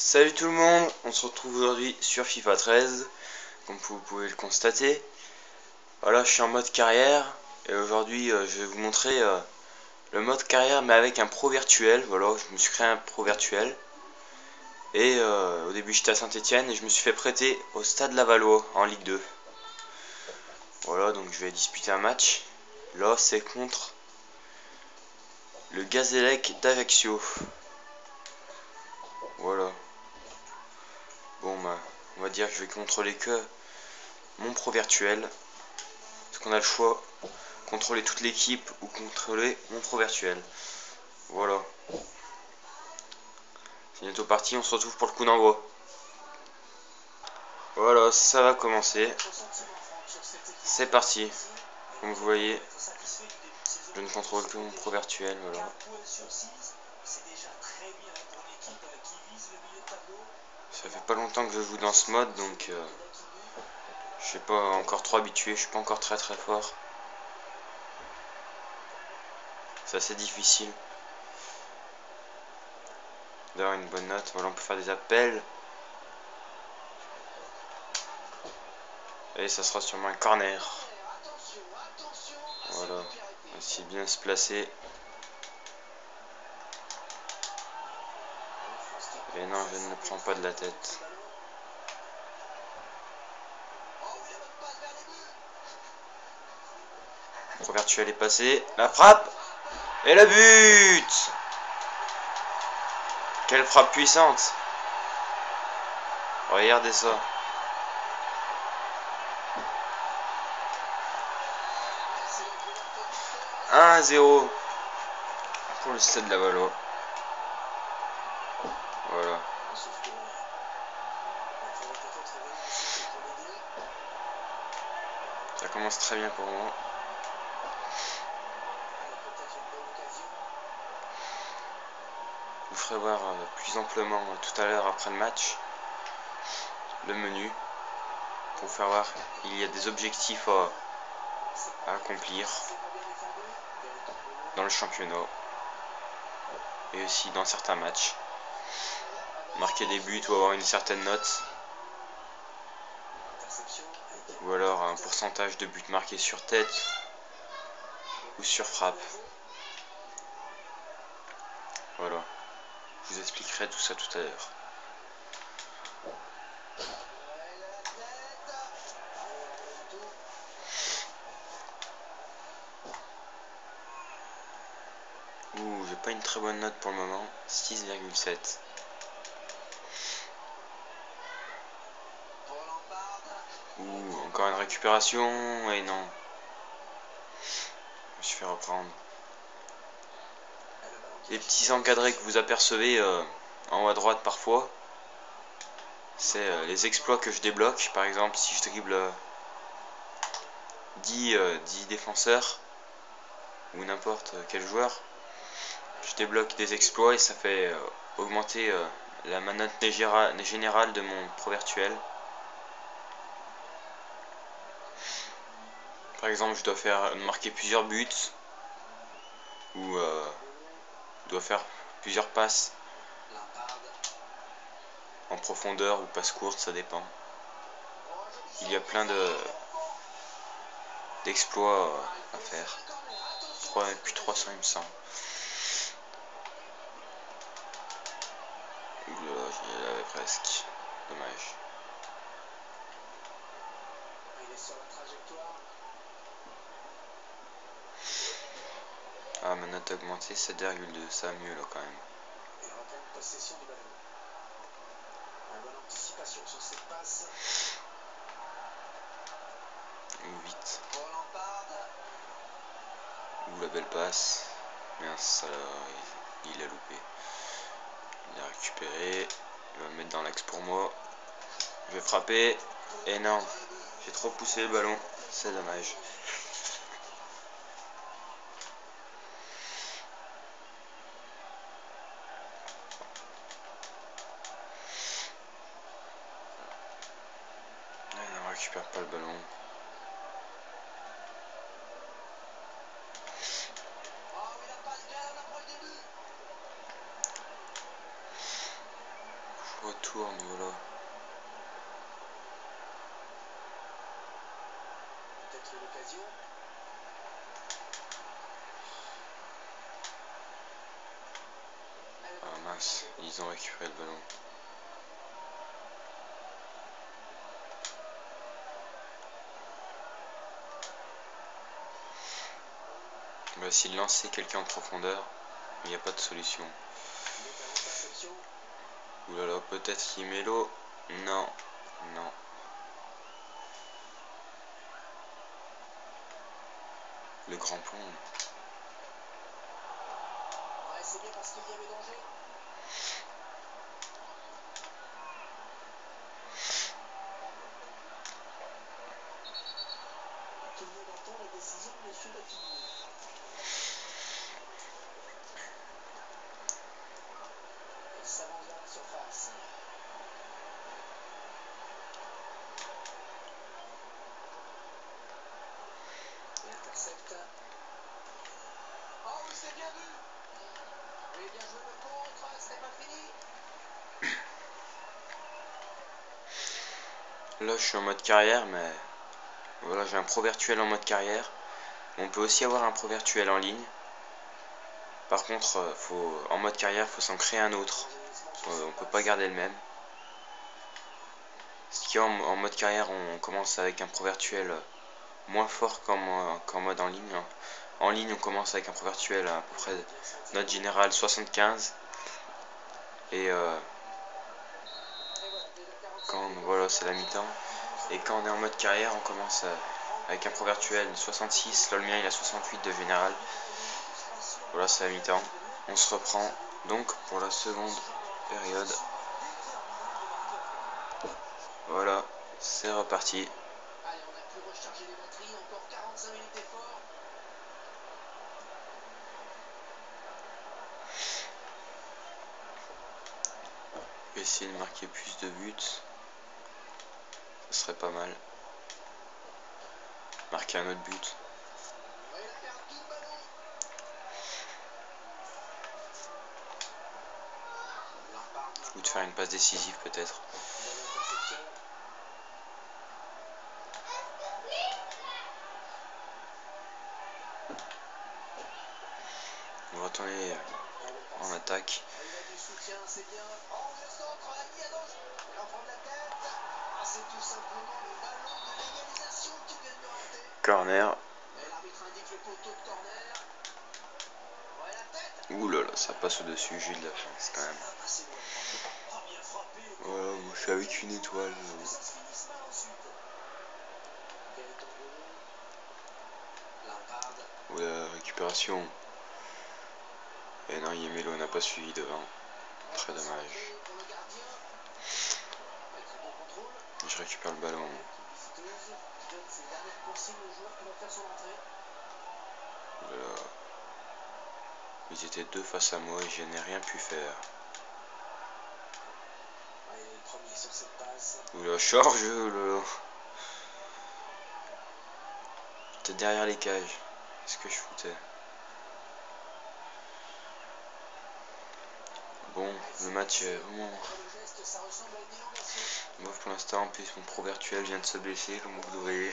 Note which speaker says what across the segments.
Speaker 1: Salut tout le monde, on se retrouve aujourd'hui sur FIFA 13, comme vous pouvez le constater. Voilà, je suis en mode carrière, et aujourd'hui je vais vous montrer le mode carrière mais avec un pro virtuel. Voilà, je me suis créé un pro virtuel. Et au début j'étais à Saint-Etienne et je me suis fait prêter au Stade Lavallois en Ligue 2. Voilà, donc je vais disputer un match. Là c'est contre le Gazélec d'Ajaccio. Voilà. Bon bah, on va dire que je vais contrôler que mon pro virtuel. Parce qu'on a le choix, contrôler toute l'équipe ou contrôler mon pro virtuel. Voilà. C'est bientôt parti, on se retrouve pour le coup d'envoi. Voilà, ça va commencer. C'est parti. Comme vous voyez, je ne contrôle que mon pro virtuel, voilà. Ça fait pas longtemps que je joue dans ce mode, donc je suis pas encore trop habitué, je suis pas encore très fort. C'est assez difficile d'avoir une bonne note. Voilà, on peut faire des appels. Et ça sera sûrement un corner. Voilà, essayer de bien se placer. Et non, je ne prends pas de la tête. Le pro virtuel est passé. La frappe. Et le but. Quelle frappe puissante. Regardez ça. 1-0 pour le Stade Lavallois. Voilà. Ça commence très bien pour moi. Je vous ferai voir plus amplement tout à l'heure après le match le menu pour vous faire voir. Il y a des objectifs à accomplir dans le championnat et aussi dans certains matchs. Marquer des buts ou avoir une certaine note, ou alors un pourcentage de buts marqués sur tête ou sur frappe. Voilà, je vous expliquerai tout ça tout à l'heure. Ouh, j'ai pas une très bonne note pour le moment, 6,7. Ouh, encore une récupération, et non. Je me suis fait reprendre. Les petits encadrés que vous apercevez en haut à droite parfois, c'est les exploits que je débloque. Par exemple, si je dribble 10 défenseurs ou n'importe quel joueur, je débloque des exploits et ça fait augmenter la note générale de mon pro virtuel. Par exemple, je dois marquer plusieurs buts ou je dois faire plusieurs passes en profondeur ou passes courtes, ça dépend. Il y a plein d'exploits à faire. Plus 300 il me semble. Oula, j'y avais presque. Dommage. Ah, ma note a augmenté, 7,2, ça va mieux là quand même. Ou 8. Ouh, la belle passe. Mince, ça il a loupé. Il a récupéré. Il va me mettre dans l'axe pour moi. Je vais frapper. Et non, j'ai trop poussé le ballon. C'est dommage. Non, on récupère pas le ballon. Retourne, voilà.
Speaker 2: Peut-être l'occasion.
Speaker 1: Ah mince, ils ont récupéré le ballon. On va essayer de lancer quelqu'un en profondeur, mais il n'y a pas de solution.
Speaker 2: Il est à l'interception.
Speaker 1: Oulala, peut-être qu'il met l'eau. Non, non. Le grand plomb.
Speaker 2: Ouais, c'est bien parce qu'il y avait danger. Tout le monde entend la décision de Monsieur Latini. Il s'avance vers la surface. Il intercepte. Oh oui, c'est bien vu. Oui, bien joué le contre, c'était pas fini.
Speaker 1: Là, je suis en mode carrière, mais voilà, j'ai un pro virtuel en mode carrière. On peut aussi avoir un pro virtuel en ligne. Par contre, en mode carrière, faut s'en créer un autre. On peut pas garder le même. Ce qui est en mode carrière, on commence avec un pro virtuel moins fort qu'en mode en ligne. En ligne, on commence avec un pro virtuel à peu près note générale 75. Et voilà, c'est la mi-temps. Et quand on est en mode carrière, on commence avec un pro virtuel 66. Là, le mien, il a 68 de général. Voilà, c'est la mi-temps. On se reprend donc pour la seconde période. Voilà, c'est reparti.
Speaker 2: Allez, on a pu recharger les batteries, encore 45 minutes d'effort.
Speaker 1: Essayer de marquer plus de buts. Ce serait pas mal. Marquer un autre but.
Speaker 2: Ouais, il a perdu le ballon.
Speaker 1: Ou de faire une passe décisive peut-être.
Speaker 2: Bonne interception.
Speaker 1: On va retourner en attaque.
Speaker 2: Il a du soutien, c'est bien. Oh, le centre, il y a danger. Il en prend de la tête. Ah, c'est tout simplement le ballon de l'égalisation qui vient de rater.
Speaker 1: Corner.
Speaker 2: Et l'arbitre indique le poteau de corner. Ouais, la tête.
Speaker 1: Ouh là là, ça passe au-dessus, j'ai de la chance quand même.
Speaker 2: Pas passé loin, franchement. Ah, bien frappé le corner.
Speaker 1: Voilà, moi je suis avec une étoile.
Speaker 2: Que ça se finisse mal ensuite. Gaëtan Boulogne. Lampard.
Speaker 1: Oula, récupération. Et non, Yemelo n'a pas suivi devant. Très dommage.
Speaker 2: Pour le gardien. Ouais, très bon contrôle.
Speaker 1: Je récupère le ballon.
Speaker 2: L'équipe visiteuse qui donne ses dernières consignes aux joueurs qui vont faire son entrée.
Speaker 1: Voilà. Ils étaient deux face à moi et je n'ai rien pu faire.
Speaker 2: Ouais, le premier sur cette passe.
Speaker 1: Oula, charge, oula. T'es derrière les cages. Qu'est-ce que je foutais? Bon, le match est vraiment...
Speaker 2: Le geste, ça ressemble à une élongation.
Speaker 1: Moi pour l'instant, en plus mon pro virtuel vient de se blesser, comme vous le voyez.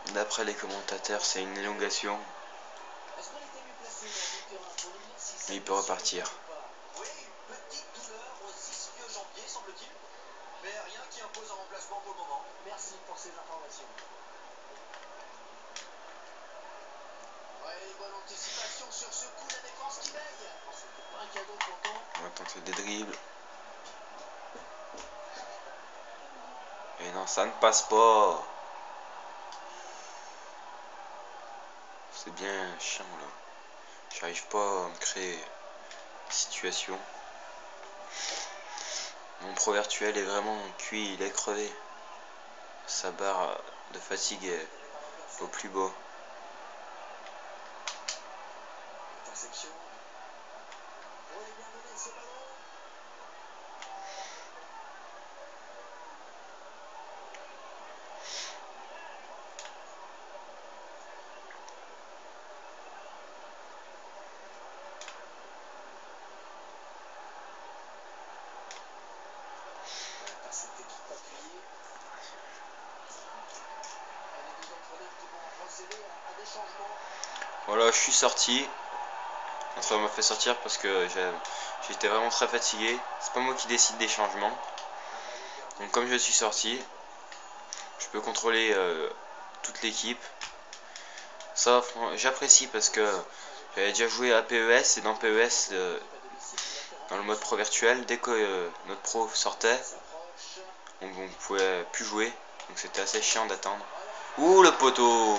Speaker 1: D'après les commentateurs, c'est une élongation.
Speaker 2: Est-ce qu'on était mieux placé hors du terrain pour nous dire si ça
Speaker 1: Mais il peut repartir.
Speaker 2: Oui, une petite douleur aux ischio-jambiers, semble-t-il. Mais rien qui impose un remplacement pour le moment. Merci pour ces informations. Ouais, bonne anticipation sur ce coup, la défense qui veille. Oh, c'était pas un cadeau pourtant.
Speaker 1: On va tenter des dribbles. Et non, ça ne passe pas. C'est bien chiant là. J'arrive pas à me créer une situation. Mon pro virtuel est vraiment cuit, il est crevé. Sa barre de fatigue est au plus bas.
Speaker 2: Interception. Oh, il est bien donné ce ballon.
Speaker 1: Voilà, je suis sorti. Ça m'a fait sortir parce que j'étais vraiment très fatigué. C'est pas moi qui décide des changements. Donc comme je suis sorti, je peux contrôler toute l'équipe. Ça, j'apprécie parce que j'avais déjà joué à PES et dans PES, dans le mode pro virtuel, dès que notre pro sortait, on pouvait plus jouer. Donc c'était assez chiant d'attendre. Ouh, le poteau!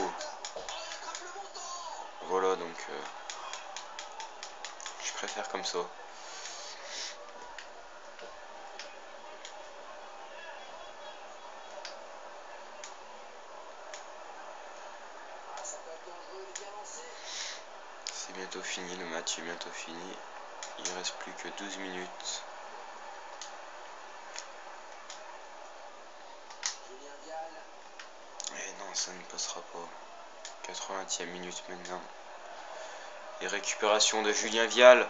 Speaker 1: Voilà, donc je préfère comme ça. C'est bientôt fini, le match est bientôt fini. Il reste plus que 12 minutes. Et non, ça ne passera pas. 80e minute maintenant. Et récupération de Julien Vial.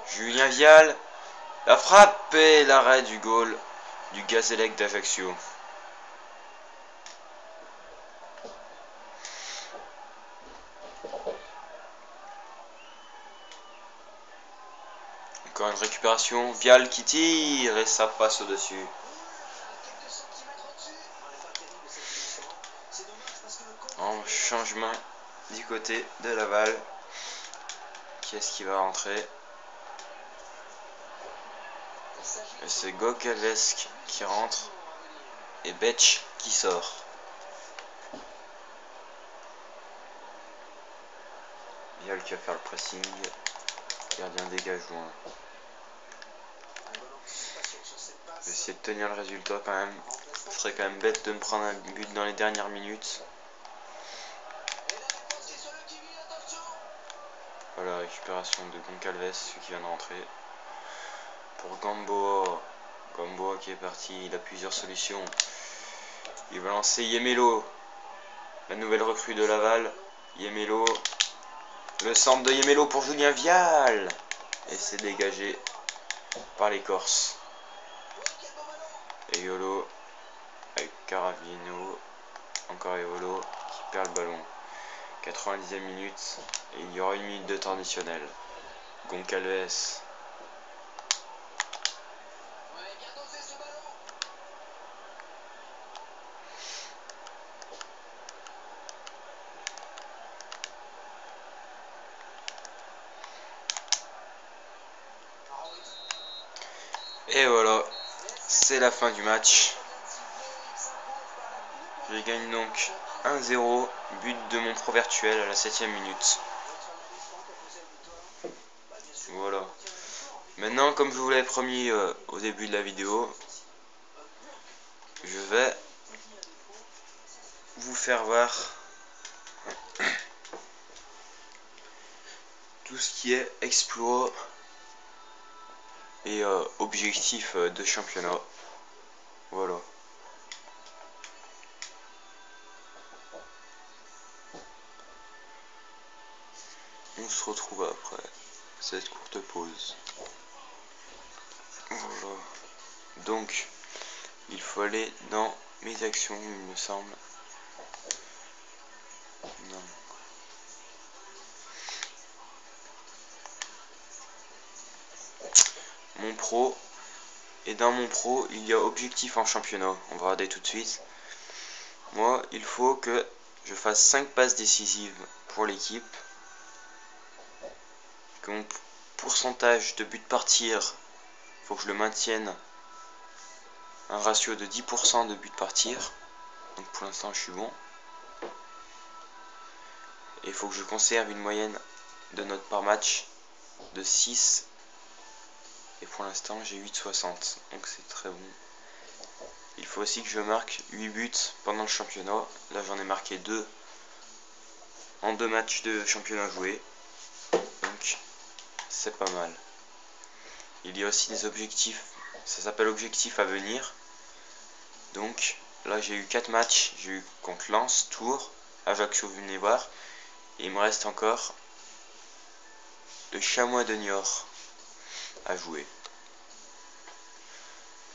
Speaker 1: Julien Vial. La frappe et l'arrêt du goal du Gazélec d'Ajaccio. Encore une récupération. Vial qui tire et ça passe au-dessus. En changement du côté de Laval. Qui est-ce qui va rentrer? Et c'est Gokalesk qui rentre. Et Betch qui sort. Vial qui va faire le pressing. Gardien dégage loin. Je vais essayer de tenir le résultat quand même. Ce serait quand même bête de me prendre un but dans les dernières minutes. Voilà, récupération de Goncalves, celui qui vient de rentrer. Pour Gamboa. Gamboa qui est parti, il a plusieurs solutions. Il va lancer Yemelo. La nouvelle recrue de Laval. Yemelo. Le centre de Yemelo pour Julien Vial. Et c'est dégagé par les Corses. Et Yolo avec Caravino. Encore Yolo qui perd le ballon. 90e minute. Et il y aura une minute de temps additionnel. Goncalves. Et voilà, c'est la fin du match. Je gagne donc 1-0, but de mon pro virtuel à la 7e minute. Voilà. Maintenant, comme je vous l'avais promis au début de la vidéo, je vais vous faire voir tout ce qui est exploit et objectif de championnat. Voilà. On se retrouve après cette courte pause. Voilà. Donc, il faut aller dans mes actions, il me semble. Non. Mon pro. Et dans mon pro, il y a objectif en championnat. On va regarder tout de suite. Moi, il faut que je fasse 5 passes décisives pour l'équipe. Que mon pourcentage de buts par tir, il faut que je le maintienne un ratio de 10% de buts par tir. Donc pour l'instant, je suis bon. Et il faut que je conserve une moyenne de notes par match de 6. Et pour l'instant, j'ai 8,60. Donc c'est très bon. Il faut aussi que je marque 8 buts pendant le championnat. Là, j'en ai marqué 2 en 2 matchs de championnat joués. Donc, c'est pas mal. Il y a aussi des objectifs. Ça s'appelle objectifs à venir. Donc, là, j'ai eu 4 matchs. J'ai eu contre Lens, Tours, Ajaccio, venez voir. Et il me reste encore le Chamois de Niort à jouer.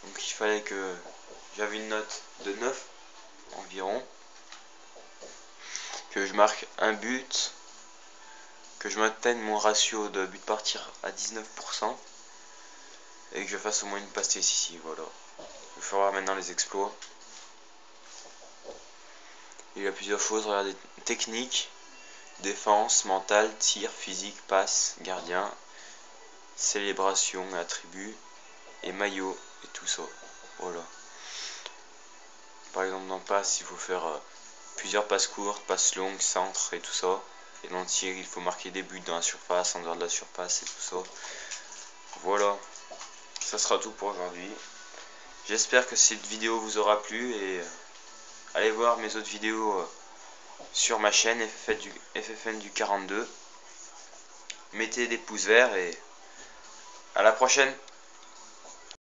Speaker 1: Donc, il fallait que j'avais une note de 9 environ. que je marque un but, que je maintienne mon ratio de but par tir à 19% et que je fasse au moins une passe décisive. Voilà. Je vais voir maintenant les exploits. Il y a plusieurs choses, regardez, technique, défense, mental, tir, physique, passe, gardien, célébration, attribut et maillot et tout ça. Voilà. Par exemple dans passe, il faut faire plusieurs passes courtes, passes longues, centre et tout ça. Et dans le tir, il faut marquer des buts dans la surface, en dehors de la surface et tout ça. Voilà. Ça sera tout pour aujourd'hui. J'espère que cette vidéo vous aura plu et allez voir mes autres vidéos sur ma chaîne FFN du 42. Mettez des pouces verts et à la prochaine.